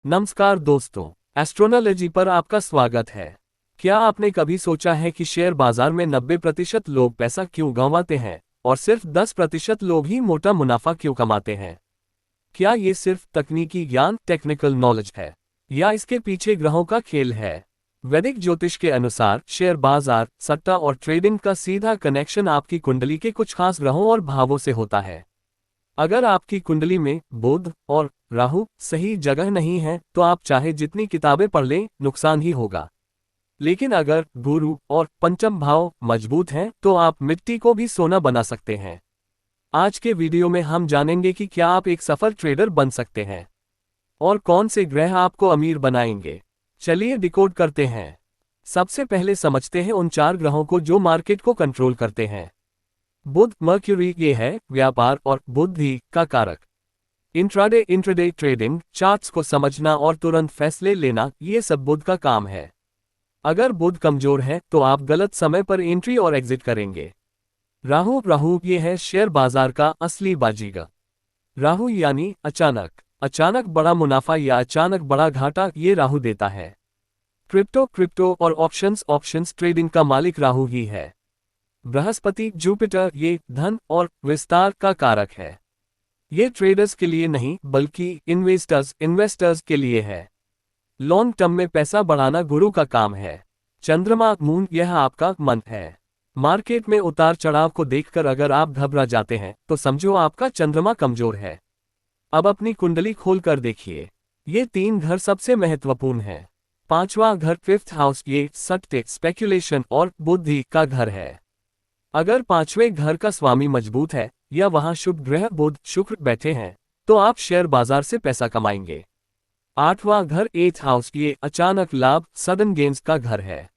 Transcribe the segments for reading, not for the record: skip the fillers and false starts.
नमस्कार दोस्तों, एस्ट्रोनॉलॉजी पर आपका स्वागत है। क्या आपने कभी सोचा है कि शेयर बाजार में 90% लोग पैसा क्यों गंवाते हैं और सिर्फ 10% लोग ही मोटा मुनाफा क्यों कमाते हैं? क्या ये सिर्फ तकनीकी ज्ञान टेक्निकल नॉलेज है या इसके पीछे ग्रहों का खेल है? वैदिक ज्योतिष के अनुसार शेयर बाजार, सट्टा और ट्रेडिंग का सीधा कनेक्शन आपकी कुंडली के कुछ खास ग्रहों और भावों से होता है। अगर आपकी कुंडली में बुध और राहु सही जगह नहीं है तो आप चाहे जितनी किताबें पढ़ लें, नुकसान ही होगा। लेकिन अगर गुरु और पंचम भाव मजबूत हैं तो आप मिट्टी को भी सोना बना सकते हैं। आज के वीडियो में हम जानेंगे कि क्या आप एक सफल ट्रेडर बन सकते हैं और कौन से ग्रह आपको अमीर बनाएंगे। चलिए डिकोड करते हैं। सबसे पहले समझते हैं उन 4 ग्रहों को जो मार्केट को कंट्रोल करते हैं। बुध मर्क्यूरी ये है व्यापार और बुद्धि का कारक। इंट्राडे ट्रेडिंग, चार्ट्स को समझना और तुरंत फैसले लेना, ये सब बुध का काम है। अगर बुध कमजोर है तो आप गलत समय पर एंट्री और एग्जिट करेंगे। राहु ये है शेयर बाजार का असली बाजीगर। राहु यानी अचानक बड़ा मुनाफा या अचानक बड़ा घाटा, ये राहु देता है। क्रिप्टो और ऑप्शंस ट्रेडिंग का मालिक राहु ही है। बृहस्पति जुपिटर ये धन और विस्तार का कारक है। ये ट्रेडर्स के लिए नहीं बल्कि इन्वेस्टर्स के लिए है। लॉन्ग टर्म में पैसा बढ़ाना गुरु का काम है। चंद्रमा मून यह आपका मन है। मार्केट में उतार चढ़ाव को देखकर अगर आप घबरा जाते हैं तो समझो आपका चंद्रमा कमजोर है। अब अपनी कुंडली खोलकर देखिए। ये 3 घर सबसे महत्वपूर्ण हैं। 5वां घर 5th हाउस ये सट्टे, स्पेक्यूलेशन और बुद्धि का घर है। अगर 5वें घर का स्वामी मजबूत है या वहां शुभ ग्रह बुध शुक्र बैठे हैं तो आप शेयर बाजार से पैसा कमाएंगे। 8वां घर 8th हाउस ये अचानक लाभ, सडन गेन्स का घर है।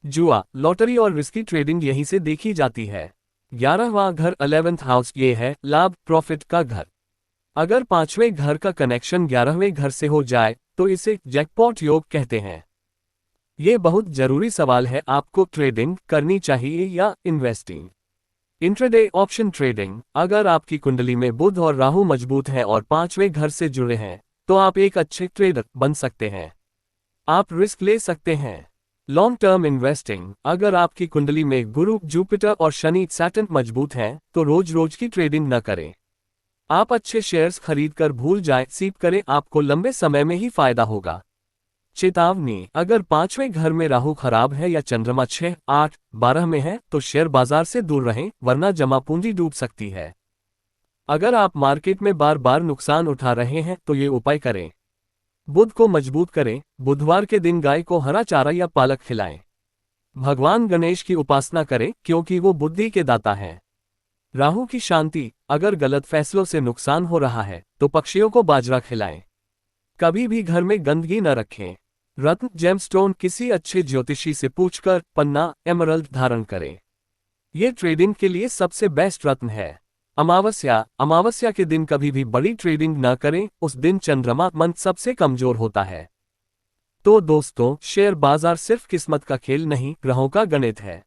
जुआ, लॉटरी और रिस्की ट्रेडिंग यहीं से देखी जाती है। 11वां घर 11th हाउस ये है लाभ, प्रॉफिट का घर। अगर 5वें घर का कनेक्शन 11वें घर से हो जाए तो इसे जैकपॉट योग कहते हैं। ये बहुत जरूरी सवाल है, आपको ट्रेडिंग करनी चाहिए या इन्वेस्टिंग। इंट्राडे ऑप्शन ट्रेडिंग, अगर आपकी कुंडली में बुध और राहु मजबूत हैं और 5वें घर से जुड़े हैं तो आप एक अच्छे ट्रेडर बन सकते हैं। आप रिस्क ले सकते हैं। लॉन्ग टर्म इन्वेस्टिंग, अगर आपकी कुंडली में गुरु, जुपिटर और शनि सैटर्न मजबूत हैं तो रोज की ट्रेडिंग न करें। आप अच्छे शेयर्स खरीदकर भूल जाएं, सीप करें, आपको लंबे समय में ही फायदा होगा। चेतावनी, अगर 5वें घर में राहु खराब है या चंद्रमा 6, 8, 12 में है तो शेयर बाजार से दूर रहें, वरना जमा पूंजी डूब सकती है। अगर आप मार्केट में बार बार नुकसान उठा रहे हैं तो ये उपाय करें। बुध को मजबूत करें, बुधवार के दिन गाय को हरा चारा या पालक खिलाएं। भगवान गणेश की उपासना करें क्योंकि वो बुद्धि के दाता हैं। राहु की शांति, अगर गलत फैसलों से नुकसान हो रहा है तो पक्षियों को बाजरा खिलाएं। कभी भी घर में गंदगी न रखें। रत्न, जेमस्टोन, किसी अच्छे ज्योतिषी से पूछकर पन्ना, एमरल्ड धारण करें। यह ट्रेडिंग के लिए सबसे बेस्ट रत्न है। अमावस्या के दिन कभी भी बड़ी ट्रेडिंग न करें, उस दिन चंद्रमा मंत्र सबसे कमजोर होता है। तो दोस्तों, शेयर बाजार सिर्फ किस्मत का खेल नहीं, ग्रहों का गणित है।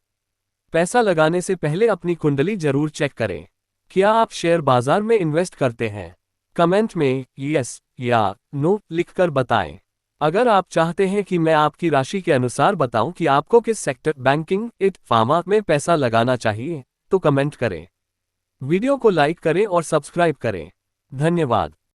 पैसा लगाने से पहले अपनी कुंडली जरूर चेक करें। क्या आप शेयर बाजार में इन्वेस्ट करते हैं? कमेंट में यस या नो लिखकर बताएं। अगर आप चाहते हैं कि मैं आपकी राशि के अनुसार बताऊं कि आपको किस सेक्टर, बैंकिंग, फार्मा में पैसा लगाना चाहिए तो कमेंट करें। वीडियो को लाइक करें और सब्सक्राइब करें। धन्यवाद।